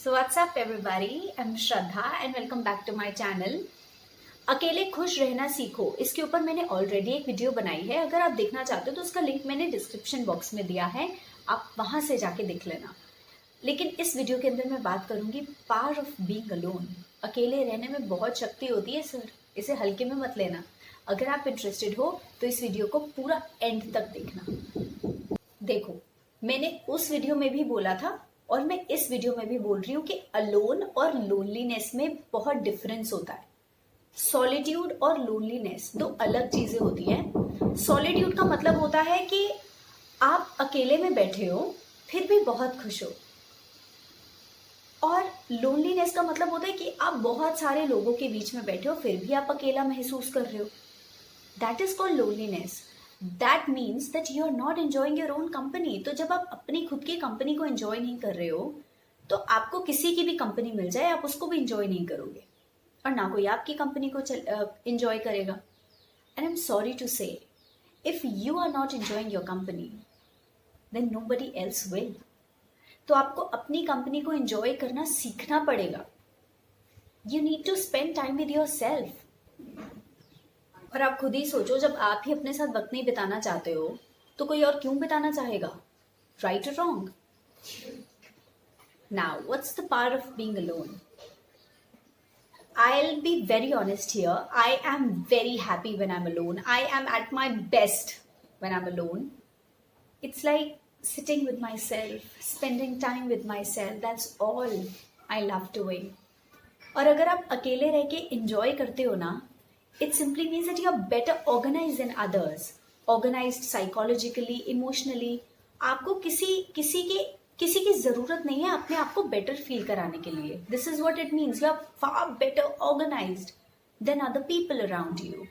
So what's up everybody? I'm Shraddha and welcome back to my channel. अकेले खुश रहना सीखो, इसके ऊपर मैंने ऑलरेडी एक वीडियो बनाई है. अगर आप देखना चाहते हो तो उसका लिंक मैंने डिस्क्रिप्शन बॉक्स में दिया है, आप वहां से जाके देख लेना. लेकिन इस वीडियो के अंदर मैं बात करूंगी पावर ऑफ बीइंग अलोन. अकेले रहने में बहुत शक्ति होती है सर, इसे हल्के में मत लेना. अगर आप इंटरेस्टेड हो तो इस वीडियो को पूरा एंड तक देखना. देखो, मैंने उस वीडियो में भी बोला था और मैं इस वीडियो में भी बोल रही हूँ कि अलोन और लोनलीनेस में बहुत डिफरेंस होता है. सॉलिट्यूड और लोनलीनेस दो अलग चीजें होती हैं. सॉलिट्यूड का मतलब होता है कि आप अकेले में बैठे हो फिर भी बहुत खुश हो, और लोनलीनेस का मतलब होता है कि आप बहुत सारे लोगों के बीच में बैठे हो फिर भी आप अकेला महसूस कर रहे हो. That is called loneliness. That means that you are not enjoying your own company. तो जब आप अपनी खुद की कंपनी को एंजॉय नहीं कर रहे हो तो आपको किसी की भी कंपनी मिल जाए आप उसको भी एंजॉय नहीं करोगे, और ना कोई आपकी कंपनी को एंजॉय करेगा. And I am sorry to say, if you are not enjoying your company then nobody else will. तो आपको अपनी कंपनी को एंजॉय करना सीखना पड़ेगा. You need to spend time with yourself. और आप खुद ही सोचो, जब आप ही अपने साथ वक्त नहीं बिताना चाहते हो तो कोई और क्यों बिताना चाहेगा? राइट और wrong? Now what's the power of being alone? I'll be very honest here. I am very happy when I'm alone. I am at my best when I'm alone. It's like sitting with myself, spending time with myself. That's all I love doing. और अगर आप अकेले रह के enjoy करते हो ना, it simply means that you are better organized than others. Organized psychologically, emotionally. आपको किसी की जरूरत नहीं है अपने आप को बेटर फील कराने के लिए. This is what it means. You are far better organised than other people around you.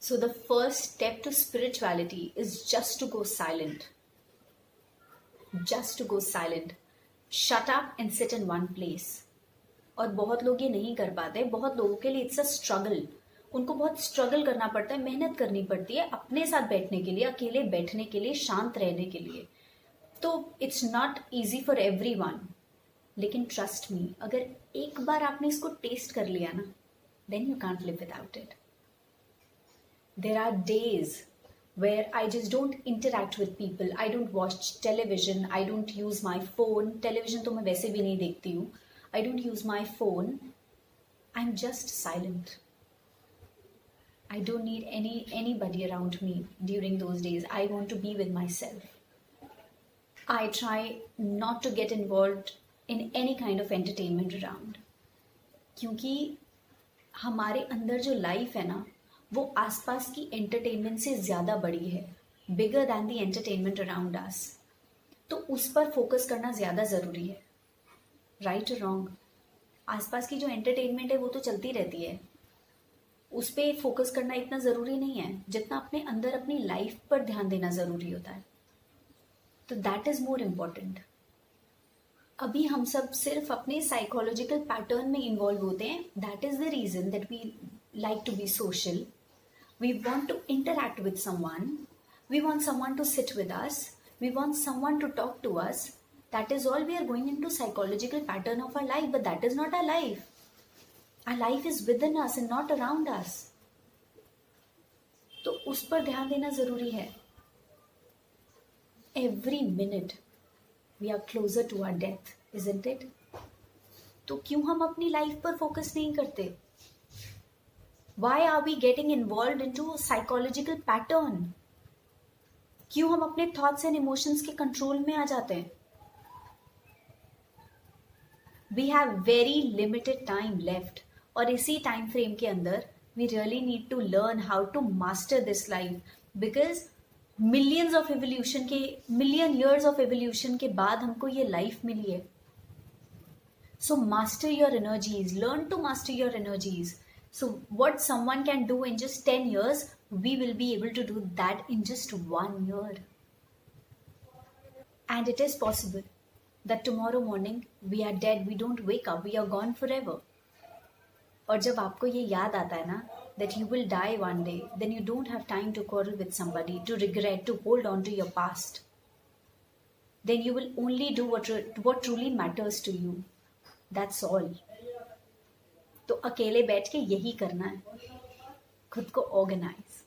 So the first step to spirituality is just to go silent. Just to go silent. Shut up and sit in one place. और बहुत लोग ये नहीं कर पाते. बहुत लोगों के लिए इट्स अ स्ट्रगल. उनको बहुत स्ट्रगल करना पड़ता है, मेहनत करनी पड़ती है अपने साथ बैठने के लिए, अकेले बैठने के लिए, शांत रहने के लिए. तो it's not easy for everyone. लेकिन ट्रस्ट मी, अगर एक बार आपने इसको टेस्ट कर लिया ना, then you can't live without it. There are days where I just don't interact with people. I don't watch television. I don't use my phone. Television तो मैं वैसे भी नहीं देखती हूँ. I don't use my phone. I am just silent. I don't need anybody around me during those days. I want to be with myself. I try not to get involved in any kind of entertainment around. क्योंकि हमारे अंदर जो life है ना, वो आसपास की entertainment से ज़्यादा बड़ी है. Bigger than the entertainment around us. तो उस पर फोकस करना ज़्यादा ज़रूरी है. राइट और रॉन्ग? आसपास की जो एंटरटेनमेंट है वो तो चलती रहती है, उस पर फोकस करना इतना ज़रूरी नहीं है जितना अपने अंदर अपनी लाइफ पर ध्यान देना ज़रूरी होता है. तो दैट इज़ मोर इम्पॉर्टेंट. अभी हम सब सिर्फ अपने साइकोलॉजिकल पैटर्न में इन्वॉल्व होते हैं. That is the reason that we like to be social. We want to interact with someone. We want someone to sit with us. We want someone to talk to us. That is all we are going into psychological pattern of our life. But that is not our life. Our life is within us and not around us. तो उस पर ध्यान देना जरूरी है. Every minute we are closer to our death, isn't it? तो क्यों हम अपनी लाइफ पर फोकस नहीं करते? Why are we getting involved into a psychological pattern? क्यों हम अपने थॉट्स एंड इमोशंस के कंट्रोल में आ जाते हैं? We have very limited time left. और इसी टाइम फ्रेम के अंदर we really need to learn how to master this life. Because million years of evolution के बाद हमको ये लाइफ मिली है. So master your energies. Learn to master your energies. So what someone can do in just 10 years, we will be able to do that in just 1 year. And it is possible that tomorrow morning we are dead, we don't wake up, we are gone forever. और जब आपको ये याद आता है ना that you will die one day, then you don't have time to quarrel with somebody, to regret, to hold on to your past. then you will only do what truly matters to you. That's all. तो अकेले बैठ के यही करना है, खुद को organise.